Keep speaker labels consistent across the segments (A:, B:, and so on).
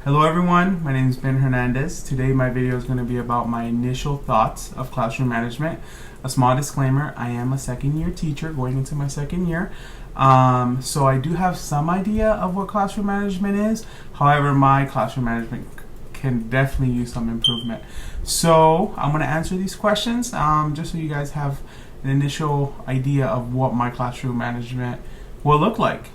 A: Hello everyone, my name is Ben Hernandez. Today my video is going to be about my initial thoughts of classroom management. A small disclaimer, I am a second year teacher going into my second year. So I do have some idea of what classroom management is. However, my classroom management can definitely use some improvement. So I'm going to answer these questions just so you guys have an initial idea of what my classroom management will look like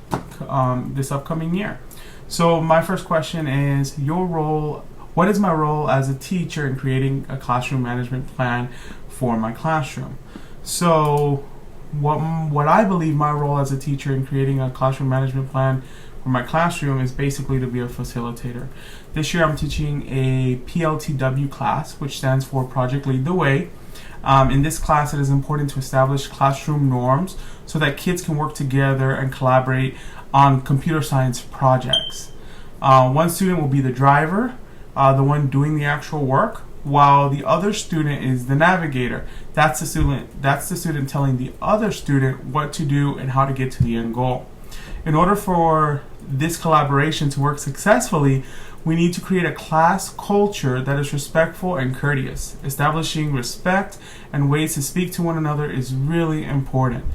A: this upcoming year. So my first question is your role. What is my role as a teacher in creating a classroom management plan for my classroom? So what I believe my role as a teacher in creating a classroom management plan for my classroom is basically to be a facilitator. This year I'm teaching a PLTW class, which stands for Project Lead the Way. In this class, it is important to establish classroom norms so that kids can work together and collaborate on computer science projects. One student will be the driver, the one doing the actual work, while the other student is the navigator. That's the student telling the other student what to do and how to get to the end goal. In order for this collaboration to work successfully, we need to create a class culture that is respectful and courteous. Establishing respect and ways to speak to one another is really important.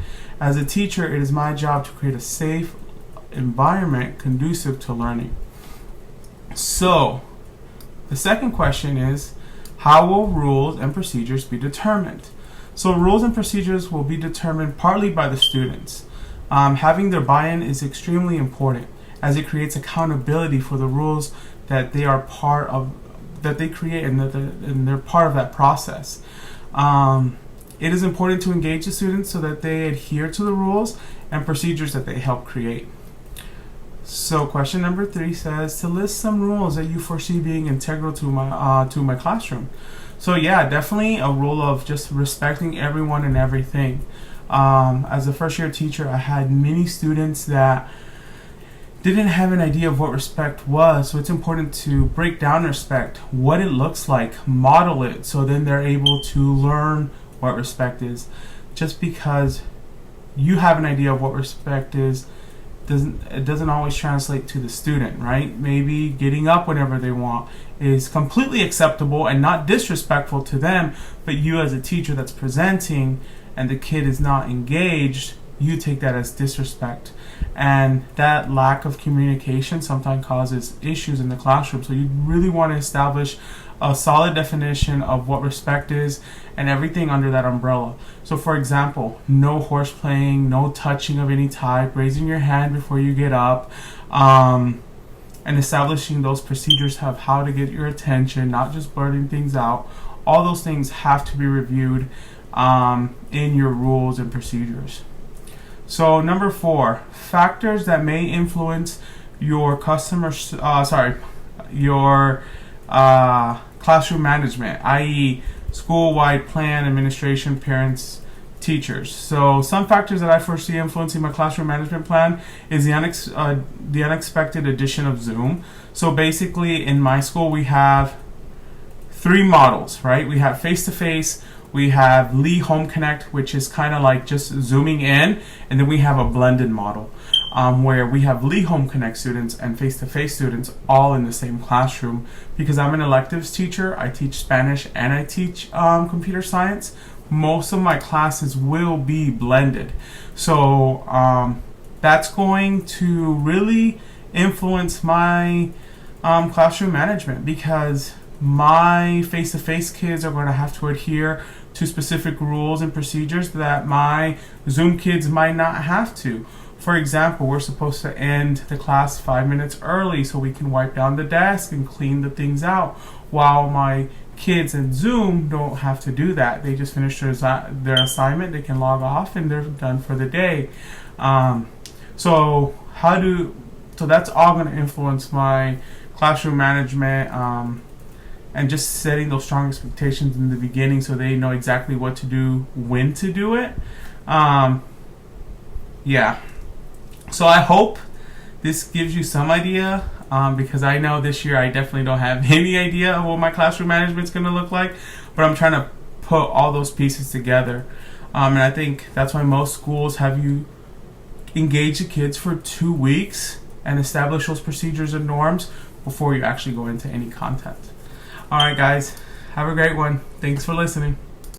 A: As a teacher, it is my job to create a safe environment conducive to learning. So, the second question is, how will rules and procedures be determined? So rules and procedures will be determined partly by the students. Having their buy-in is extremely important, as it creates accountability for the rules that they are part of, that they create, and they're part of that process. It is important to engage the students so that they adhere to the rules and procedures that they help create. So question number 3 says to list some rules that you foresee being integral to my classroom. So yeah, definitely a rule of just respecting everyone and everything. As a first year teacher, I had many students that didn't have an idea of what respect was, so it's important to break down respect, what it looks like, model it, so then they're able to learn what respect is. Just because you have an idea of what respect is, it doesn't always translate to the student, right? Maybe getting up whenever they want is completely acceptable and not disrespectful to them, but you as a teacher that's presenting and the kid is not engaged, you take that as disrespect. And that lack of communication sometimes causes issues in the classroom. So you really want to establish a solid definition of what respect is and everything under that umbrella. So for example, no horseplaying, no touching of any type, raising your hand before you get up, and establishing those procedures of how to get your attention, not just blurting things out. All those things have to be reviewed in your rules and procedures. So number 4, factors that may influence your classroom management, i.e. school-wide plan, administration, parents, teachers. So some factors that I foresee influencing my classroom management plan is the unexpected addition of Zoom. So basically in my school we have 3 models, right? We have face-to-face, we have Lee Home Connect, which is kind of like just zooming in, and then we have a blended model where we have Lee Home Connect students and face-to-face students all in the same classroom. Because I'm an electives teacher, I teach Spanish and I teach computer science, most of my classes will be blended. So that's going to really influence my classroom management, because my face-to-face kids are going to have to adhere to specific rules and procedures that my Zoom kids might not have to. For example, we're supposed to end the class 5 minutes early so we can wipe down the desk and clean the things out, while my kids in Zoom don't have to do that. They just finish their assignment, they can log off, and they're done for the day. So that's all going to influence my classroom management, and just setting those strong expectations in the beginning so they know exactly what to do, when to do it. Yeah. So I hope this gives you some idea, because I know this year I definitely don't have any idea of what my classroom management is going to look like, but I'm trying to put all those pieces together. And I think that's why most schools have you engage the kids for 2 weeks and establish those procedures and norms before you actually go into any content. Alright guys, have a great one. Thanks for listening.